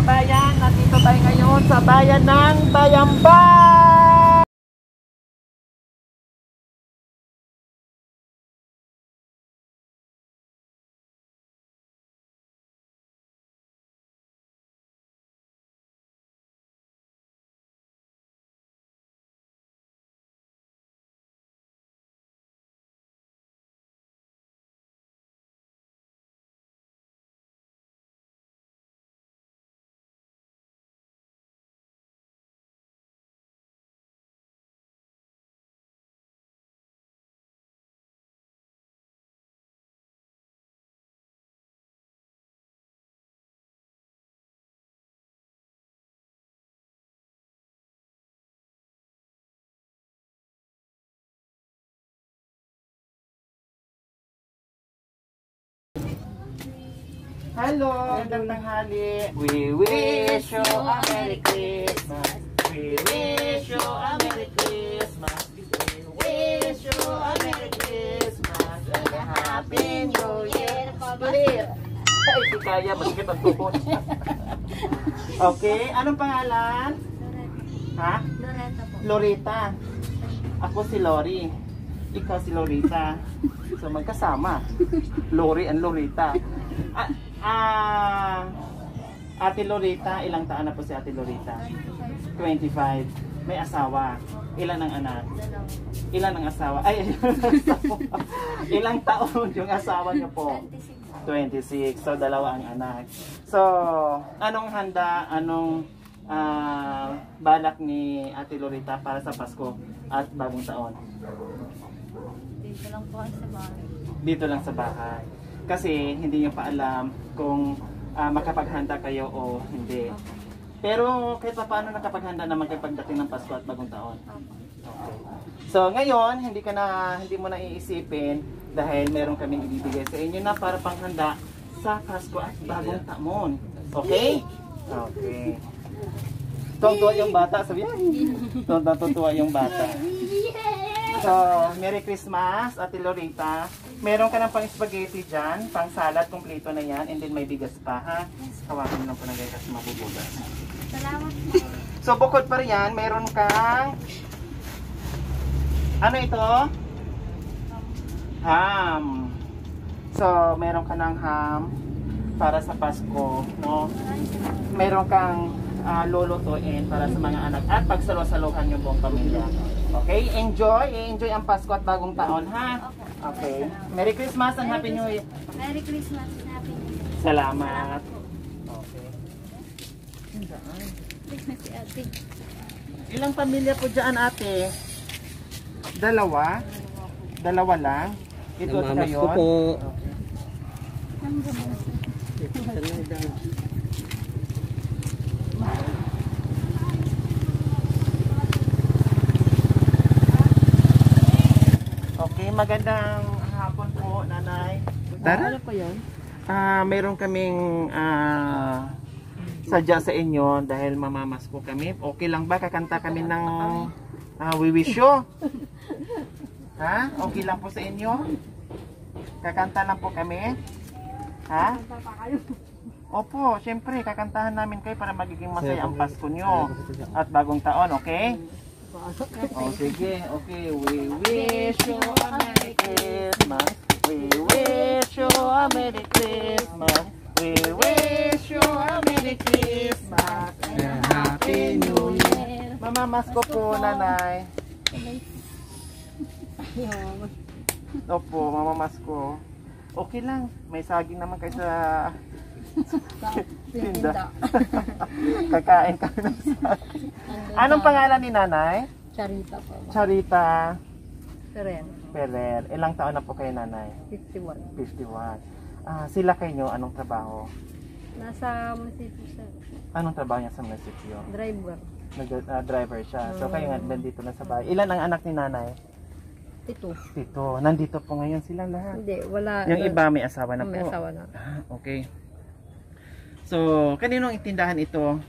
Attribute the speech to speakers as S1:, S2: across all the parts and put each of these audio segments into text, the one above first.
S1: kabayan, nandito tayo ngayon sa bayan ng Bayamba! Hello, magandang tanghali. We wish you a Merry Christmas. We wish you a Merry Christmas. We wish you a Merry Christmas and a Happy New Year. Ay, si Kaya, masikip ang tukot. Okay, anong pangalan? Ha?
S2: Loretta po.
S1: Loretta. Ako si Lori. Ikaw si Loretta. So magkasama. Lori and Loretta. Ate Loretta, ilang taon na po si Ate Loretta? 25. May asawa. Ilan ang anak? Ilan ang asawa? Ay, ilang taon yung asawa niyo po? 26. So, dalawa ang anak. So, anong handa, anong balak ni Ate Loretta para sa Pasko at Bagong Taon?
S2: Dito lang po sa bahay.
S1: Dito lang sa bahay. Kasi hindi niyo pa alam kung makapaghanda kayo o hindi. Pero kahit pa paano nakapaghanda naman kayo pagdating ng Pasko at Bagong Taon. Okay. So ngayon, hindi mo na iisipin dahil meron kaming ibibigay sa inyo na para panghanda sa Pasko at Bagong Taon. Okay? Okay. Tuwa yung bata, sabi yan. Tuwa yung bata. So, Merry Christmas, Ate Loretta. Meron ka ng pang spaghetti dyan, pang salad, kompleto na yan, and then may bigas pa, ha? Hawakan mo lang po na guys kasi mabubugas.
S2: Salamat po.
S1: So, bukod pa riyan, meron kang... Ano ito? Ham. So, meron ka ng ham para sa Pasko, no? Meron kang lulutuin para sa mga anak at pagsalo-saluhan yung buong pamilya. Okay? Enjoy ang Pasko at Bagong Taon, ha? Okay. Merry Christmas and Happy New Year.
S2: Merry Christmas and Happy New Year.
S1: Salamat. Okay.
S2: Si ate.
S1: Ilang pamilya po dyan, ate? Dalawa? Dalawa lang? Ito at
S3: Namamas
S1: kayo?
S3: ko po.
S1: Okay, magandang hapon po, nanay. Tara.
S3: Ano po yun?
S1: Mayroon kaming sadya sa inyo dahil mamamas po kami. Okay lang ba? Kakanta kami ng We Wish You? Ha? Okay lang po sa inyo? Kakanta lang po kami? Ha? Opo, syempre, kakantahan namin kayo para magiging masaya ang Pasko nyo at Bagong Taon, okay? Oh, sige, okay. We wish you a Merry Christmas. We wish you a Merry Christmas. We wish you a Merry Christmas and a Happy New Year. Mamamas ko po, nanay. Opo, mamamas ko. Okay lang, may saging naman kayo sa tinda. Kakain kami ng saging. Anong pangalan ni nanay?
S2: Charita po.
S1: Charita
S2: Ferrer.
S1: Ferrer. Ilang taon na po kayo, nanay?
S2: 51.
S1: 51. Sila kayo, anong trabaho?
S2: Nasa munisipyo siya.
S1: Anong trabaho niya sa munisipyo?
S2: Driver.
S1: Driver siya. So kayo nga, nandito na sa bahay. Ilan ang anak ni nanay?
S2: 7.
S1: 7. Nandito po ngayon sila lahat.
S2: Hindi, wala.
S1: Yung iba may asawa na po.
S2: May asawa na.
S1: Okay. So, kaninong itindahan ito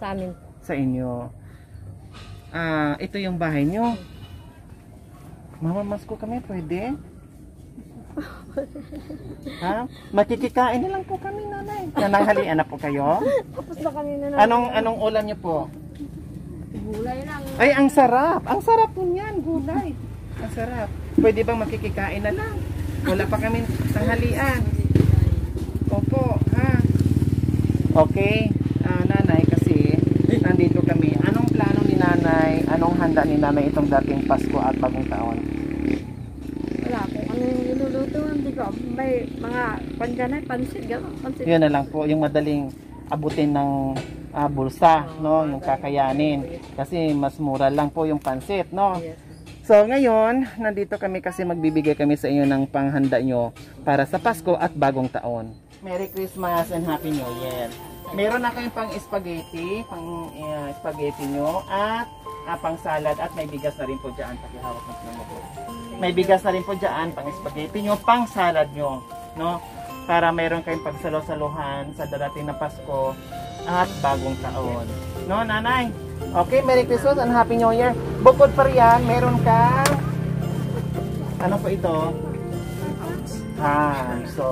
S2: Sa amin.
S1: sa inyo? Ito yung bahay nyo. Mamamas ko kami, pwede? Ha? Makikikain na lang po kami, nanay. Nananghalian na po kayo?
S2: Tapos na kami na
S1: Anong ulam niyo po?
S2: gulay lang.
S1: Ay, ang sarap! Ang sarap po niyan, gulay. Ang sarap. Pwede bang makikikain na lang? Wala pa kami tanghalian. Opo, ha? Okay, nanay, kasi nandito kami. Anong plano ni nanay? Anong handa ni nanay itong dating Pasko at Bagong Taon?
S2: Wala po. Ano yung niluluto? Hindi ko. May mga panjanay, pansit. Gano'n, pansit.
S1: Yun na lang po, yung madaling abutin ng bulsa, no? Yung kakayanin. Kasi mas mura lang po yung pansit, no?
S2: Yes.
S1: So ngayon, nandito kami kasi magbibigay kami sa inyo ng panghanda nyo para sa Pasko at Bagong Taon. Merry Christmas and Happy New Year! Meron na kayong pang spaghetti, spaghetti nyo at pang salad at may bigas na rin po dyan. Pakihawak na po. May bigas na rin po dyan, pang spaghetti nyo, pang salad nyo, no? Para mayroon kayong pagsalo-saluhan sa darating na Pasko at Bagong Taon. No, nanay? Okay, Merry Christmas and Happy New Year. Bukod pa riyan, meron ka... Ano po ito? Ham. So,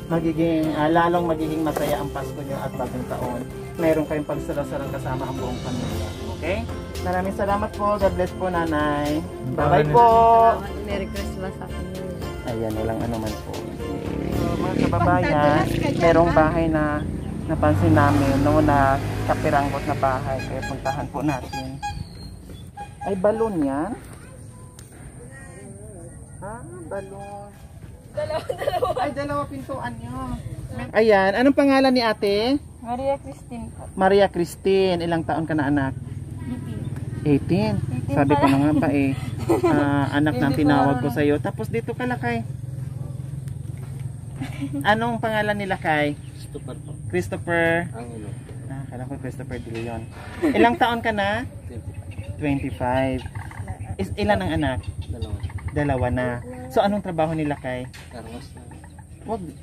S1: lalong magiging masaya ang Pasko nyo at Bagong Taon. Meron kayong pagsalo-saluhan kasama ang buong pamilya. Okay? Maraming salamat po. God bless po, nanay. Bye-bye po.
S2: Salamat. Merry Christmas. Happy New Year.
S1: Ayan, walang anuman po. So, mga kababayan, merong bahay na napansin namin no, na kapiranggot na bahay. Kaya puntahan po natin. Ay, balon yan? Balon. Dalawa. Ay, dalawa pintuan nyo. Ayan, anong pangalan ni ate?
S2: Maria Christine po.
S1: Maria Christine. Ilang taon ka na, anak? 18. Sabi ko na nga ba anak na ang tinawag ko sa'yo. Tapos dito ka lakay. Anong pangalan nila kay?
S3: Christopher po.
S1: Christopher.
S3: Angelo.
S1: Kala ko Christopher De Leon. Ilang taon ka na? 25. Ilan ang anak? Dalawa na. So anong trabaho nila kay?
S3: Car wash na.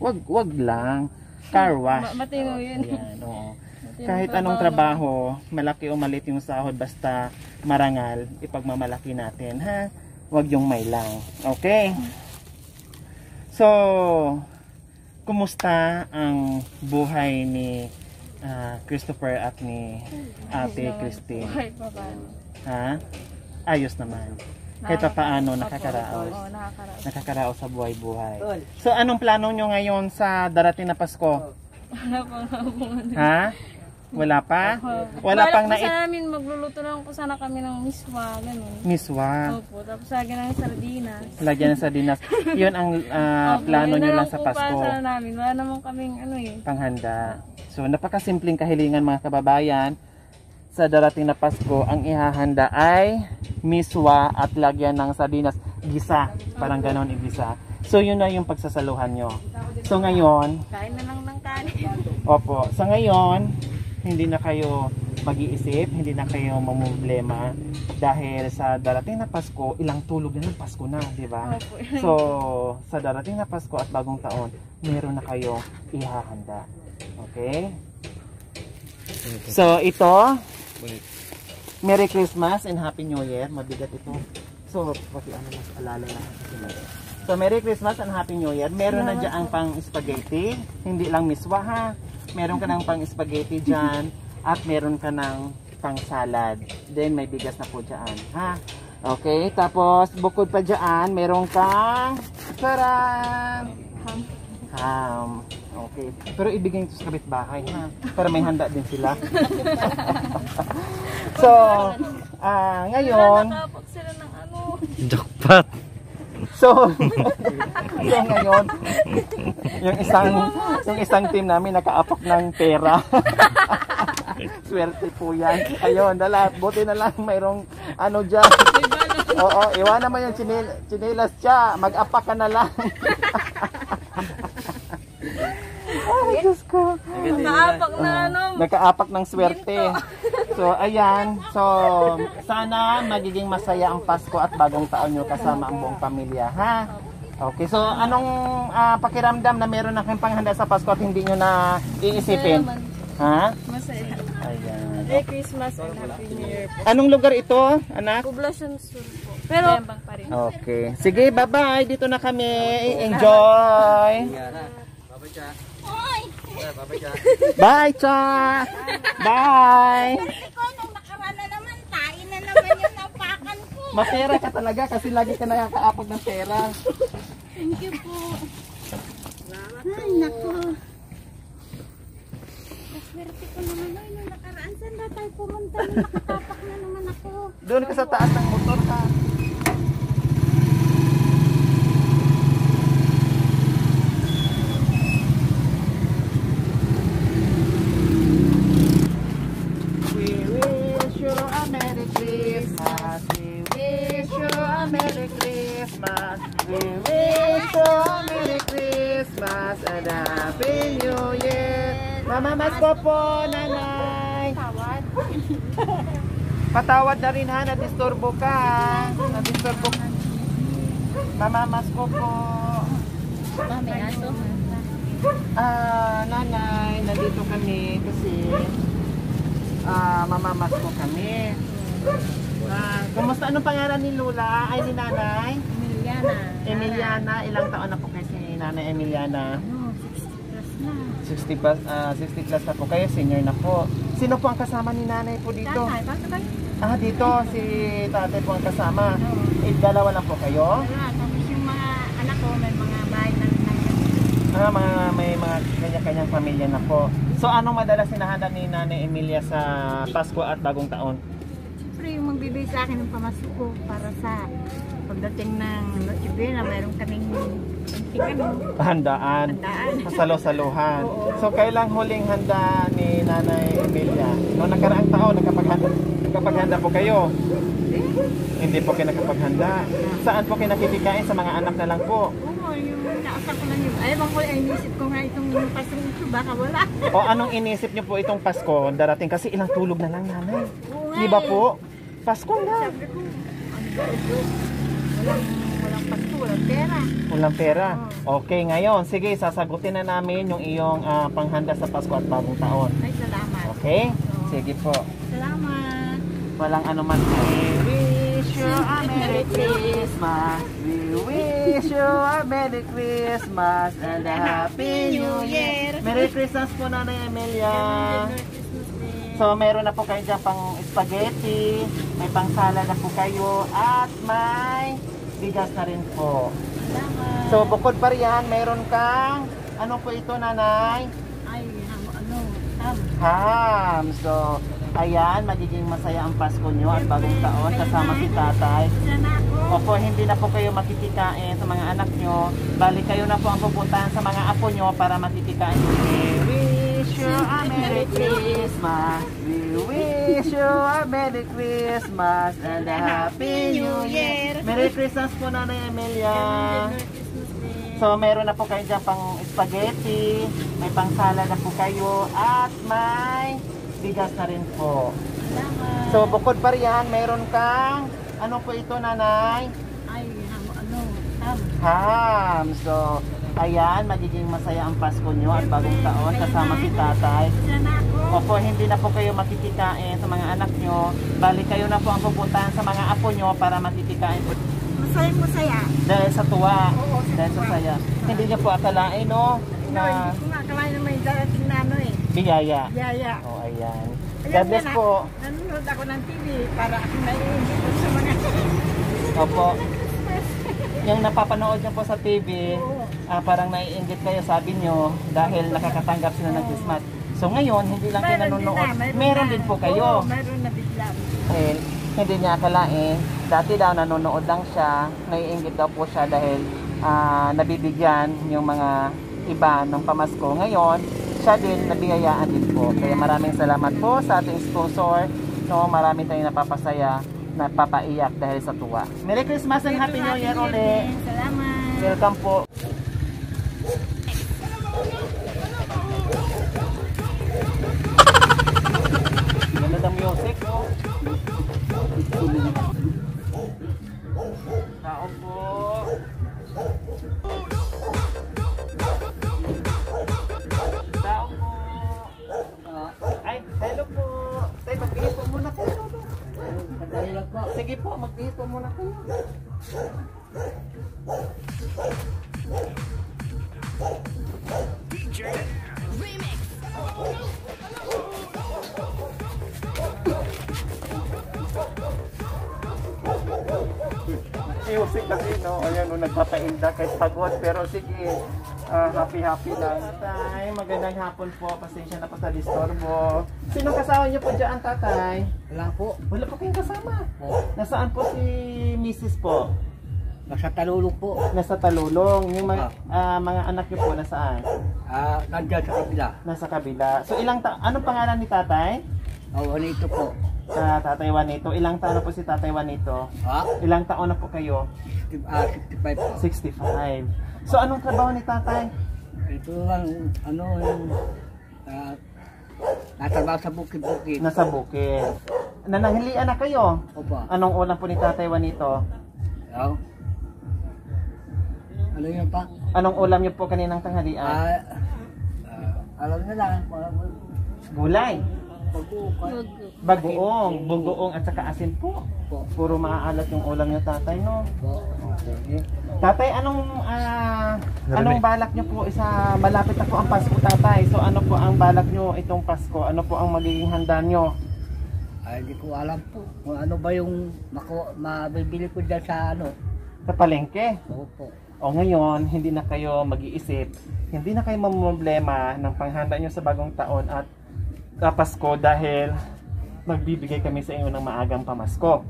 S1: Wag lang. Car wash.
S2: Matino yun.
S1: Yan, oo. Kahit anong trabaho, malaki o maliit yung sahod, basta marangal, ipagmamalaki natin, ha? Wag yung may lang. Okay? So, kumusta ang buhay ni Christopher at ni Ate Christine?
S2: Buhay pa ba?
S1: Ha? Ayos naman. Kahit pa paano nakakaraos.
S2: Oo, nakakaraos.
S1: Nakakaraos sa buhay-buhay. So, anong plano nyo ngayon sa darating na Pasko?
S2: Wala pa nga po.
S1: Ha? Wala pa? Wala pang
S2: nait... Sa namin, magluluto lang po sana kami ng miswa, ganun.
S1: Miswa.
S2: Opo, tapos lagyan ng sardinas.
S1: Lagyan ng sardinas. Yun ang plano nyo lang sa Pasko.
S2: Para namin. Wala naman kaming
S1: panghanda. So, napakasimpleng kahilingan mga kababayan. Sa darating na Pasko, ang ihahanda ay miswa at lagyan ng sardinas. Gisa. Parang ganon igisa. So, yun na yung pagsasaluhan nyo. So, ngayon...
S2: Kain na lang ng kanin.
S1: Opo. So, ngayon... hindi na kayo mag-iisip, hindi na kayo mamumblema dahil sa darating na Pasko, ilang tulog na ng Pasko na, di ba? So, sa darating na Pasko at Bagong Taon, meron na kayo ihahanda. Okay? So, ito, Merry Christmas and Happy New Year. Mabigat ito. So, pati mas alala na. So, Merry Christmas and Happy New Year. Meron na dyan pang spaghetti, hindi lang miswa ha. Meron ka ng pang spaghetti dyan at meron ka ng pang salad. Then may bigas na po dyan. Ha? Okay, tapos bukod pa dyan, meron kang ham. Okay. Pero ibigay ito sa kapitbahay ha. Para may handa din sila. So, ngayon...
S2: Nakapag sila ng
S3: Jackpot!
S1: So ngayon, yung isang team namin nakaapak ng pera. Swerte po yan. Ayun, buti na lang mayroong dyan. Oo, iwan naman yung chinelas siya. Mag-apak ka na lang. Ay, Diyos ko.
S2: Nakaapak na
S1: Nakaapak ng swerte. So, ayan. So, sana magiging masaya ang Pasko at Bagong Taon nyo kasama ang buong pamilya, ha? Okay, so anong pakiramdam na meron na kayong panghanda sa Pasko at hindi nyo na iisipin? Ha?
S2: Masaya.
S1: Ayan.
S2: Merry Christmas and Happy New Year po.
S1: Anong lugar ito, anak?
S2: Poblacion Sur po. Pero,
S1: Okay. Sige, bye-bye. Dito na kami. Enjoy. Bye, Cha. Bye.
S4: Ikaw, nung nakaraan na naman, tain na naman yung napakan ko.
S1: Mapera ka talaga kasi lagi ka nakakaapag ng pera.
S4: Thank you po. Ay, naku. Swerte ko naman, ay, nung nakaraan, saan na tayo pumunta? Nung nakatapak na naman ako.
S1: Doon ka sa taas ng motor ka. We wish you a Merry Christmas. We wish you a Merry Christmas. We wish you a Merry Christmas and a Happy New Year. Mamamas ko po, nanay.
S4: Tawad.
S1: Patawad na rin ha, nadisturbo ka. Nadisturbo ka. Mamamas ko po.
S4: May aso.
S1: Nanay, nandito kami kasi mamamas ko kami. Kumusta? Anong pangalan ni Lula? Ay, ni nanay?
S4: Emiliana.
S1: Emiliana. Ilang taon na po kayo si nanay Emiliana?
S4: 60 plus na.
S1: 60 plus na po kayo, senior na po. Sino po ang kasama ni nanay po dito?
S4: Tatay, bakit ba?
S1: Dito si tatay po ang kasama. Dalawa lang po kayo?
S4: Wala, tapos yung mga anak ko, may mga bahay na
S1: May mga kanya-kanyang pamilya na po. So anong madalas hinahanap ni Nanay Emilia sa Pasko at Bagong Taon?
S4: Siyempre yung magbibigay sa akin ng pamasko ko para sa pagdating ng Noche Buena, mayroon kaming
S1: Handaan. Salo-saluhan. So kailang huling handa ni Nanay Emilia? Noong nakaraang taon, nakapaghanda po kayo? Hindi po kayo nakapaghanda. Saan po kayo nakikikain? Sa mga anak na lang po?
S4: Oo, yung naasap ko lang yun. Ay, bang ko, inisip ko nga itong pasong ito, baka wala.
S1: O anong inisip niyo po itong Pasko darating? Kasi ilang tulog na lang, nanay.
S4: Oo nga
S1: Di ba
S4: eh.
S1: po? Pasko na.
S4: Sabi ko, walang pasko, walang pera.
S1: Walang pera. Okay, ngayon, sige, sasagutin na namin yung iyong panghanda sa Pasko at Bagong Taon.
S4: Ay, salamat.
S1: Okay? Sige po.
S4: Salamat.
S1: Walang anuman po. We wish you a Merry Christmas. We wish you a Merry Christmas and a Happy New Year. Merry Christmas po, Nanay Emilia. So, meron na po kayo dyan pang spaghetti, may pang salad na po kayo, at may bigas na rin po.
S4: Salamat.
S1: So, bukod pa riyan, meron kang, ano po ito, Nanay?
S4: Ay, ham.
S1: Ham. So, ayan, magiging masaya ang Pasko nyo at Bagong Taon kasama si Tatay.
S4: Sana ako.
S1: Opo, hindi na po kayo makikikain sa mga anak nyo. Balik kayo na po ang pupuntahan sa mga apo nyo para makikikain. We wish you a Merry Christmas. We wish you a Merry Christmas and a Happy New Year. Merry Christmas po, Nanay Emilia. So, meron na po kayo dyan pang spaghetti, may pang salad na po kayo, at may bigas na rin po.
S4: Salamat.
S1: So, bukod pa riyan, meron kang, ano po ito, Nanay?
S4: Ay, ham.
S1: Ham. So, ayan, magiging masaya ang Pasko nyo at Bagong Taon kasama si Tatay.
S4: Sana ako.
S1: Opo, hindi na po kayo makikikain sa mga anak nyo. Balik kayo na po ang pupuntahan sa mga apo nyo para makikikain po.
S4: Masaya.
S1: Dahil sa tuwa,
S4: Oo, sa
S1: dahil sa
S4: tuwa.
S1: saya. Hindi niyo po akalain, no?
S4: No,
S1: Na
S4: hindi ko nga akalain na may darating na ano eh.
S1: biyaya.
S4: Yaya.
S1: Oh, ayan.
S4: Alam
S1: God bless
S4: niya na,
S1: po.
S4: nanonood ako ng TV para ako naiingit sa mga
S1: Opo. Yung napapanood niyo po sa TV,
S4: Oo.
S1: parang naiinggit kayo, sabi niyo, dahil nakakatanggap sila ng Christmas. So ngayon, hindi lang kayo nanonood. Meron din po kayo.
S4: Oo, meron na biglang.
S1: Dahil hindi niya akalain, dati daw nanonood lang siya, naiinggit daw po siya dahil nabibigyan yung mga iba ng pamasko. Ngayon, siya din nabiyayaan din po. Kaya maraming salamat po sa ating sponsor. No, marami tayong napapasaya, napapaiyak dahil sa tuwa. Merry Christmas and Happy New Year ulit.
S4: Salamat.
S1: Welcome po. Ganda ng music, no? Tao po. Tao po. Ay, hello po. Tay, magbigay po muna po. Sige po, magbihis po muna kayo. Music kasi, no? Ayan, no, nagpapainda kahit pagod. Pero sige, happy lang. Tatay, magandang hapon po. Pasensya na po sa disturbo. Sino kasama niyo po dyan, tatay?
S5: Wala po.
S1: Wala po kayong kasama.
S5: Po.
S1: Nasaan po si Mrs. po?
S5: Nasa Talulong po.
S1: Nasa Talulong. Yung mga anak niyo po nasaan?
S5: Nandiyan sa kabila.
S1: Nasa kabila. So anong pangalan ni tatay?
S5: Juanito po.
S1: Tatay Juanito. Ilang taon na po si tatay Juanito?
S5: Ha?
S1: Ilang taon na po kayo?
S5: 65 po.
S1: 65. So anong trabaho ni tatay?
S5: Ito lang, yung natrabaho sa bukid-bukid.
S1: Nasa bukid. Nananghilian na kayo?
S5: Opo.
S1: Anong ulam po ni tatay Juanito?
S5: Ano? Ano yun pa?
S1: Anong ulam niyo po kaninang tanghalian?
S5: Alam nyo lang.
S1: Gulay.
S5: Pagkukuhan.
S1: Bagoong, bugoong at saka asin po.
S5: Po.
S1: Puro maaalat yung ulam niyo tatay, no?
S5: Po.
S1: Okay. Tatay, anong balak niyo po isa malapit na po ang Pasko, tatay? So ano po ang balak niyo itong Pasko? Ano po ang magiging handa niyo?
S5: Ay, hindi ko alam po. Kung ano ba yung mabibili ko dyan sa
S1: Sa palengke?
S5: Opo.
S1: O ngayon, hindi na kayo mag-iisip, hindi na kayo mamroblema ng panghanda niyo sa bagong taon at Pasko dahil magbibigay kami sa inyo ng maagang pamasko.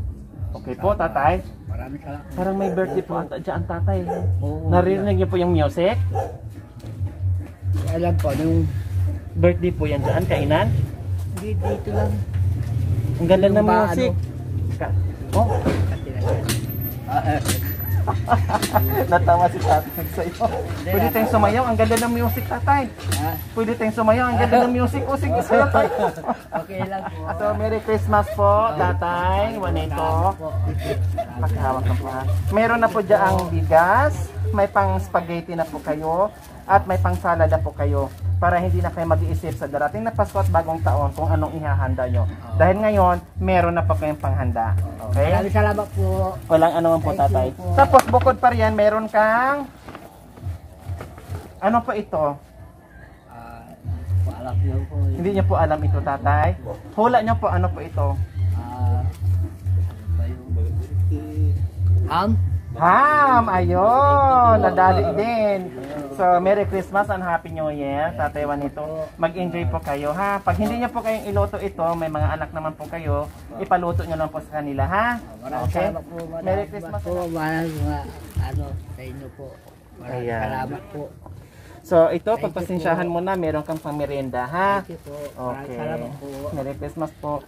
S1: Okay po, tatay?
S5: Maraming salamat.
S1: Parang may birthday po ata dyan, tatay.
S5: Oo.
S1: Narinig niyo po yung music?
S5: Alam po, yung
S1: Birthday po yan dyan, kainan?
S5: dito lang.
S1: Ang ganda ng
S5: Yung ba,
S1: music. Oh, natawa si tatay sa iyo. Pwede tayong sumayaw, ang ganda ng music, tatay. Pwede tayong sumayaw, ang ganda ng music. O sige, sayo tayo.
S5: Okay lang po.
S1: So, Merry Christmas po, tatay. Juanito. Pakihawak na po ha. Meron na po dyan ang bigas, may pang spaghetti na po kayo, at may pang salad na po kayo. Para hindi na kayo mag-iisip sa darating na Pasko at bagong taon kung anong ihahanda nyo. Dahil ngayon, meron na pa kayong panghanda. Okay?
S5: Maraming salamat po.
S1: Walang anuman po, tatay.
S5: Thank you po.
S1: Tapos, bukod pa riyan, meron kang... Ano po ito?
S5: Alam niyo po.
S1: Hindi niyo po alam ito, tatay. Hula niyo po, ano po ito?
S5: Ham?
S1: Ham! Ayun! Nadali din. So, Merry Christmas and Happy New Year, Tatay Juanito. Mag-enjoy po kayo, ha? Pag hindi niyo po kayong iluto ito, may mga anak naman po kayo, ipaluto niyo lang po sa kanila, ha?
S5: Maraming salamat po.
S1: Merry Christmas
S5: po. Maraming sa inyo po. Maraming
S1: Ayan.
S5: salamat po.
S1: So, ito, pagpasensyahan mo na, meron kang pangmerienda, ha?
S5: Thank you po. Maraming
S1: Okay.
S5: salamat po.
S1: Merry Christmas po.